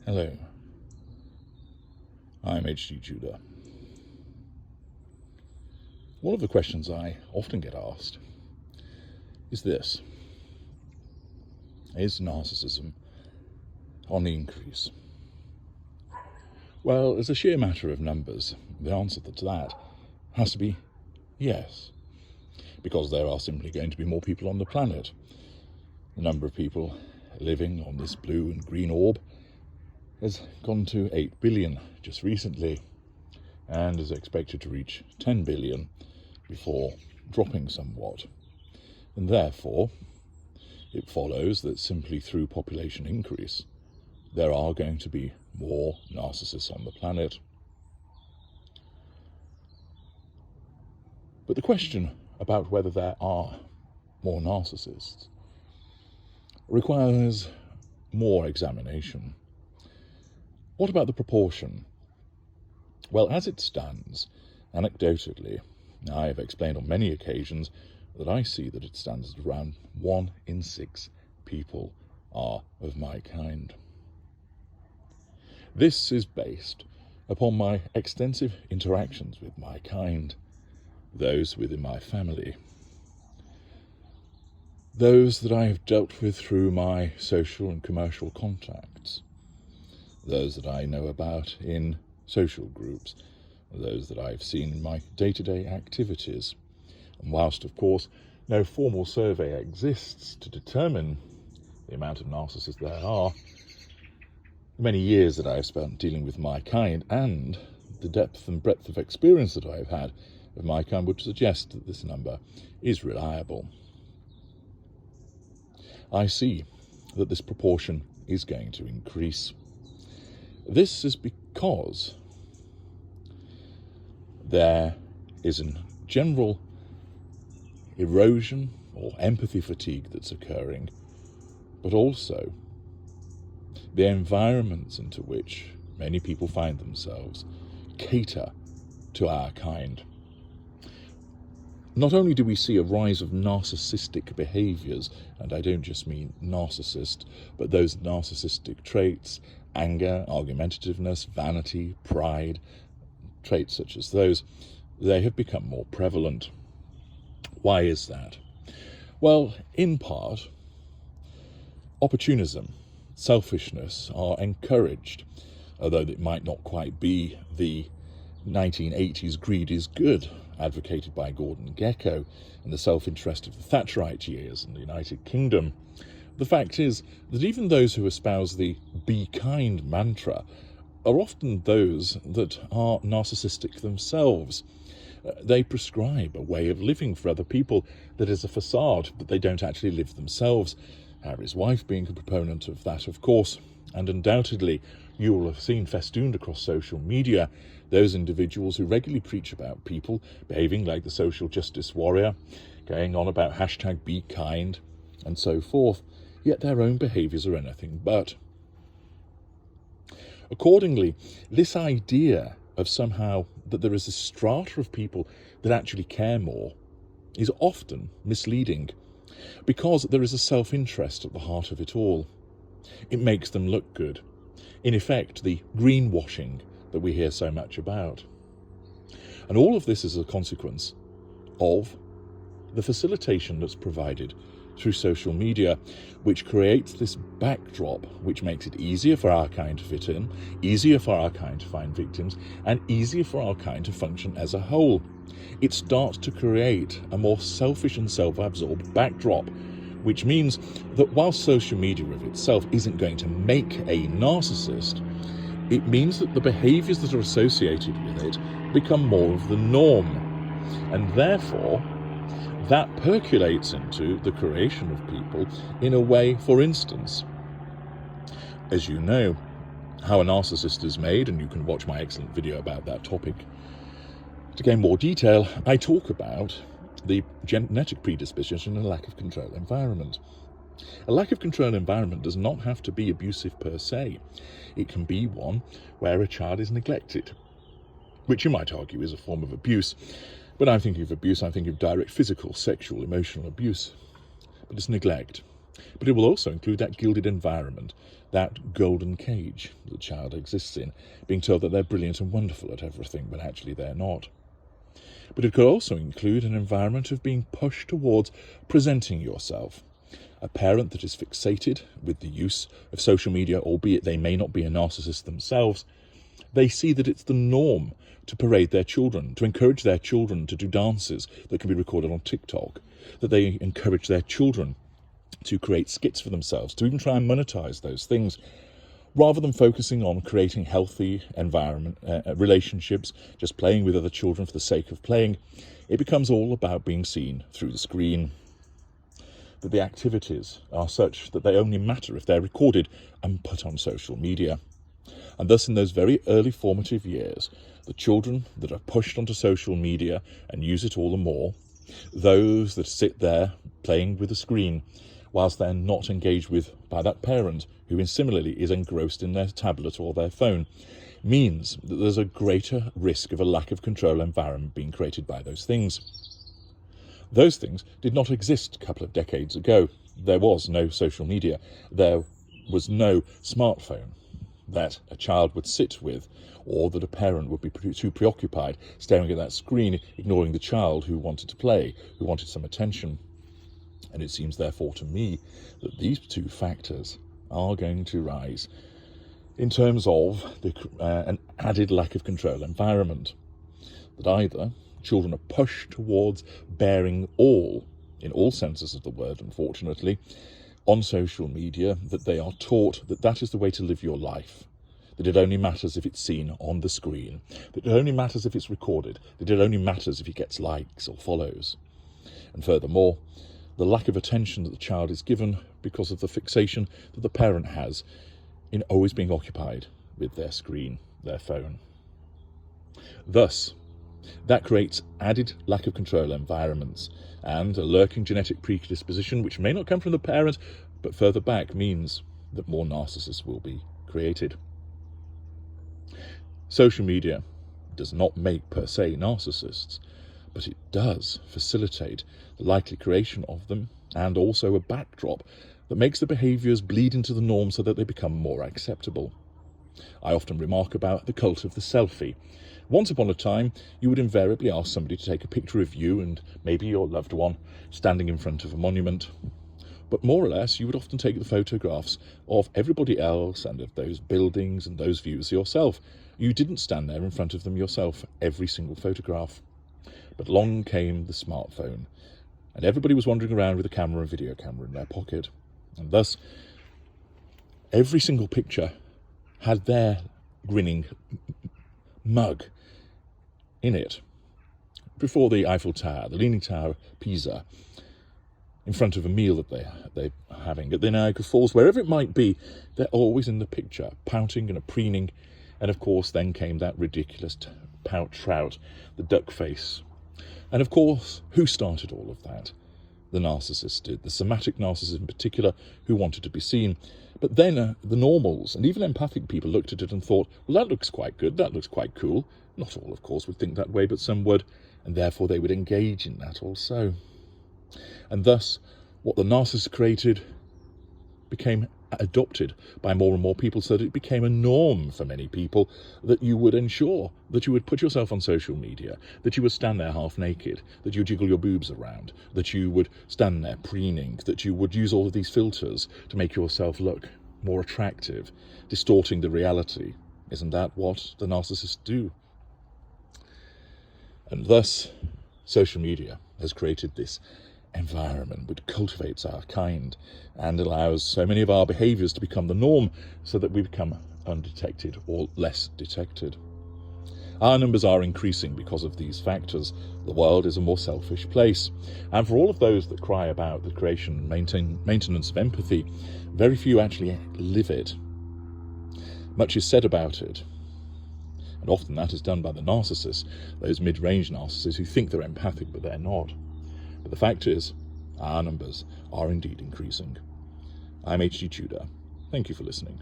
Hello, I'm H.G. Tudor. One of the questions I often get asked is this: is narcissism on the increase? Well, as a sheer matter of numbers, the answer to that has to be yes, because there are simply going to be more people on the planet. The number of people living on this blue and green orb has gone to 8 billion just recently, and is expected to reach 10 billion before dropping somewhat. And therefore, it follows that simply through population increase, there are going to be more narcissists on the planet. But the question about whether there are more narcissists requires more examination. What about the proportion? Well, as it stands, anecdotally, I have explained on many occasions that I see that it stands at around 1 in 6 people are of my kind. This is based upon my extensive interactions with my kind, those within my family, those that I have dealt with through my social and commercial contacts, those that I know about in social groups, those that I've seen in my day-to-day activities. And whilst, of course, no formal survey exists to determine the amount of narcissists there are, the many years that I have spent dealing with my kind and the depth and breadth of experience that I have had of my kind would suggest that this number is reliable. I see that this proportion is going to increase. This is because there is a general erosion or empathy fatigue that's occurring, but also the environments into which many people find themselves cater to our kind. Not only do we see a rise of narcissistic behaviours, and I don't just mean narcissist, but those narcissistic traits, anger, argumentativeness, vanity, pride, traits such as those, they have become more prevalent. Why is that? Well, in part, opportunism, selfishness are encouraged, although it might not quite be the 1980s greed is good advocated by Gordon Gekko and the self-interest of the Thatcherite years in the United Kingdom. The fact is that even those who espouse the be kind mantra are often those that are narcissistic themselves. They prescribe a way of living for other people that is a facade, but they don't actually live themselves. Harry's wife being a proponent of that, of course, and undoubtedly you will have seen festooned across social media those individuals who regularly preach about people behaving like the social justice warrior, going on about hashtag be kind and so forth, yet their own behaviours are anything but. Accordingly, this idea of somehow that there is a strata of people that actually care more is often misleading, because there is a self-interest at the heart of it all. It makes them look good. In effect, the greenwashing that we hear so much about. And all of this is a consequence of the facilitation that's provided through social media, which creates this backdrop which makes it easier for our kind to fit in, easier for our kind to find victims, and easier for our kind to function as a whole. It starts to create a more selfish and self-absorbed backdrop, which means that while social media of itself isn't going to make a narcissist, it means that the behaviours that are associated with it become more of the norm, and therefore that percolates into the creation of people in a way, for instance, as you know, how a narcissist is made, and you can watch my excellent video about that topic to gain more detail. I talk about the genetic predisposition and lack of control environment. A lack of control environment does not have to be abusive per se. It can be one where a child is neglected, which you might argue is a form of abuse. When I'm thinking of abuse, I'm thinking of direct physical, sexual, emotional abuse. But it's neglect. But it will also include that gilded environment, that golden cage the child exists in, being told that they're brilliant and wonderful at everything, but actually they're not. But it could also include an environment of being pushed towards presenting yourself. A parent that is fixated with the use of social media, albeit they may not be a narcissist themselves, they see that it's the norm to parade their children, to encourage their children to do dances that can be recorded on TikTok, that they encourage their children to create skits for themselves, to even try and monetize those things, rather than focusing on creating healthy environment, relationships, just playing with other children for the sake of playing. It becomes all about being seen through the screen. That the activities are such that they only matter if they're recorded and put on social media. And thus, in those very early formative years, the children that are pushed onto social media and use it all the more, those that sit there playing with the screen whilst they're not engaged with by that parent who similarly is engrossed in their tablet or their phone, means that there's a greater risk of a lack of control environment being created by those things. Those things did not exist a couple of decades ago. There was no social media. There was no smartphone that a child would sit with, or that a parent would be too preoccupied staring at that screen, ignoring the child who wanted to play, who wanted some attention. And it seems, therefore, to me that these two factors are going to rise in terms of an added lack of control environment. That either children are pushed towards bearing all, in all senses of the word, unfortunately, on social media, that they are taught that that is the way to live your life, that it only matters if it's seen on the screen, that it only matters if it's recorded, that it only matters if it gets likes or follows. And furthermore, the lack of attention that the child is given because of the fixation that the parent has in always being occupied with their screen, their phone. Thus, that creates added lack of control environments, and a lurking genetic predisposition, which may not come from the parent, but further back, means that more narcissists will be created. Social media does not make per se narcissists, but it does facilitate the likely creation of them, and also a backdrop that makes the behaviours bleed into the norm so that they become more acceptable. I often remark about the cult of the selfie. Once upon a time, you would invariably ask somebody to take a picture of you and maybe your loved one standing in front of a monument. But more or less, you would often take the photographs of everybody else and of those buildings and those views yourself. You didn't stand there in front of them yourself, every single photograph. But along came the smartphone, and everybody was wandering around with a camera and video camera in their pocket. And thus, every single picture had their grinning mug in it, before the Eiffel Tower, the Leaning Tower of Pisa, in front of a meal that they're having at the Niagara Falls, wherever it might be, they're always in the picture, pouting and preening. And of course, then came that ridiculous pout trout, the duck face. And of course, who started all of that? The narcissist did, the somatic narcissist in particular, who wanted to be seen. But then the normals and even empathic people looked at it and thought, well, that looks quite good, that looks quite cool. Not all, of course, would think that way, but some would, and therefore they would engage in that also. And thus, what the narcissist created became adopted by more and more people, so that it became a norm for many people that you would ensure that you would put yourself on social media, that you would stand there half naked, that you jiggle your boobs around, that you would stand there preening, that you would use all of these filters to make yourself look more attractive, distorting the reality. Isn't that what the narcissists do? And thus, social media has created this environment which cultivates our kind and allows so many of our behaviours to become the norm, so that we become undetected or less detected. Our numbers are increasing because of these factors. The world is a more selfish place, and for all of those that cry about the creation and maintenance of empathy, very few actually live it. Much is said about it, and often that is done by the narcissists, those mid-range narcissists who think they're empathic but they're not. But the fact is, our numbers are indeed increasing. I'm H.G. Tudor. Thank you for listening.